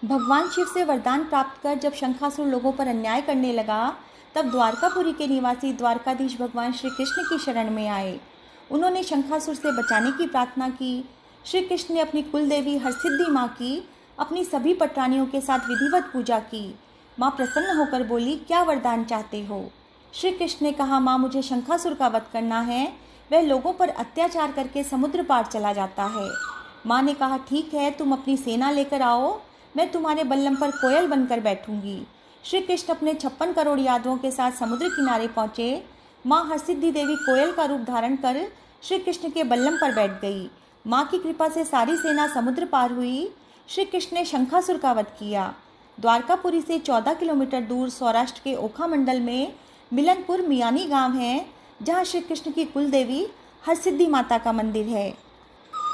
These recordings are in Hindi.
भगवान शिव से वरदान प्राप्त कर जब शंखासुर लोगों पर अन्याय करने लगा, तब द्वारकापुरी के निवासी द्वारकाधीश भगवान श्री कृष्ण की शरण में आए। उन्होंने शंखासुर से बचाने की प्रार्थना की। श्री कृष्ण ने अपनी कुलदेवी हरसिद्धि माँ की अपनी सभी पटरानियों के साथ विधिवत पूजा की। माँ प्रसन्न होकर बोली, क्या वरदान चाहते हो? श्री कृष्ण ने कहा, माँ मुझे शंखासुर का वध करना है। वह लोगों पर अत्याचार करके समुद्र पार चला जाता है। माँ ने कहा, ठीक है, तुम अपनी सेना लेकर आओ, मैं तुम्हारे बल्लम पर कोयल बनकर बैठूंगी। श्री कृष्ण अपने 56 करोड़ यादवों के साथ समुद्र किनारे पहुँचे। माँ हरसिद्धि देवी कोयल का रूप धारण कर श्री कृष्ण के बल्लम पर बैठ गई। माँ की कृपा से सारी सेना समुद्र पार हुई। श्री कृष्ण ने शंखासुर का वध किया। द्वारकापुरी से 14 किलोमीटर दूर सौराष्ट्र के ओखा मंडल में मिलनपुर मियानी गांव है, जहां श्री कृष्ण की कुलदेवी हरसिद्धि माता का मंदिर है।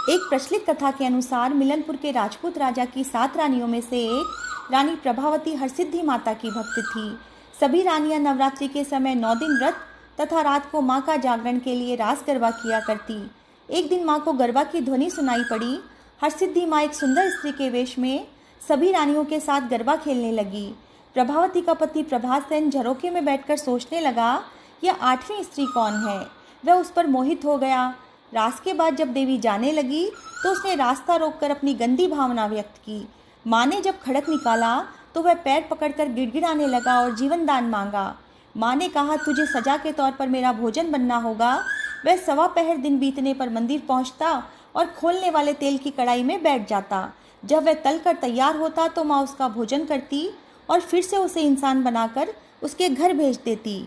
एक प्रचलित कथा के अनुसार मिलनपुर के राजपूत राजा की 7 रानियों में से एक रानी प्रभावती हरसिद्धि माता की भक्त थी। सभी रानियां नवरात्रि के समय 9 दिन व्रत तथा रात को मां का जागरण के लिए रास गरबा किया करती। एक दिन मां को गरबा की ध्वनि सुनाई पड़ी। हरसिद्धि मां एक सुंदर स्त्री के वेश में सभी रानियों के साथ गरबा खेलने लगी। प्रभावती का पति प्रभात सेन झरोखे में बैठकर सोचने लगा, यह 8वीं स्त्री कौन है। वह उस पर मोहित हो गया। रास के बाद जब देवी जाने लगी तो उसने रास्ता रोककर अपनी गंदी भावना व्यक्त की। माँ ने जब खड़क निकाला तो वह पैर पकड़कर गिड़गिड़ाने लगा और जीवन दान मांगा। माँ ने कहा, तुझे सजा के तौर पर मेरा भोजन बनना होगा। वह 1.25 पहर दिन बीतने पर मंदिर पहुँचता और खोलने वाले तेल की कढ़ाई में बैठ जाता। जब वह तल कर तैयार होता तो माँ उसका भोजन करती और फिर से उसे इंसान बनाकर उसके घर भेज देती।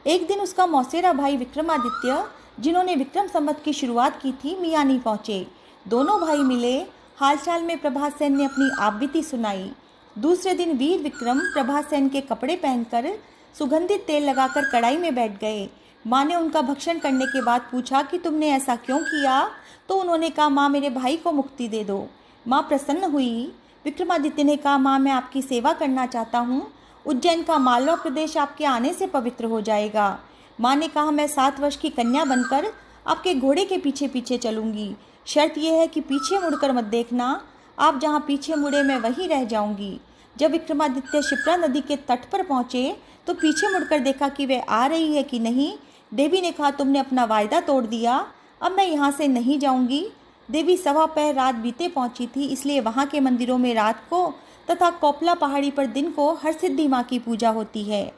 एक दिन उसका मौसेरा भाई विक्रमादित्य, जिन्होंने विक्रम संवत की शुरुआत की थी, मियानी पहुंचे। दोनों भाई मिले। हालचाल में प्रभात सेन ने अपनी आपबीती सुनाई। दूसरे दिन वीर विक्रम प्रभात सेन के कपड़े पहनकर सुगंधित तेल लगाकर कढ़ाई में बैठ गए। माँ ने उनका भक्षण करने के बाद पूछा कि तुमने ऐसा क्यों किया? तो उन्होंने कहा, माँ मेरे भाई को मुक्ति दे दो। माँ प्रसन्न हुई। विक्रमादित्य ने कहा, माँ मैं आपकी सेवा करना चाहता हूँ। उज्जैन का मालवा प्रदेश आपके आने से पवित्र हो जाएगा। माँ ने कहा, मैं 7 वर्ष की कन्या बनकर आपके घोड़े के पीछे पीछे चलूंगी। शर्त यह है कि पीछे मुड़कर मत देखना। आप जहाँ पीछे मुड़े मैं वहीं रह जाऊंगी। जब विक्रमादित्य शिप्रा नदी के तट पर पहुँचे तो पीछे मुड़कर देखा कि वह आ रही है कि नहीं। देवी ने कहा, तुमने अपना वायदा तोड़ दिया, अब मैं यहाँ से नहीं जाऊँगी। देवी 1.25 पहर रात बीते पहुँची थी, इसलिए वहाँ के मंदिरों में रात को तथा कोपला पहाड़ी पर दिन को हरसिद्धि माँ की पूजा होती है।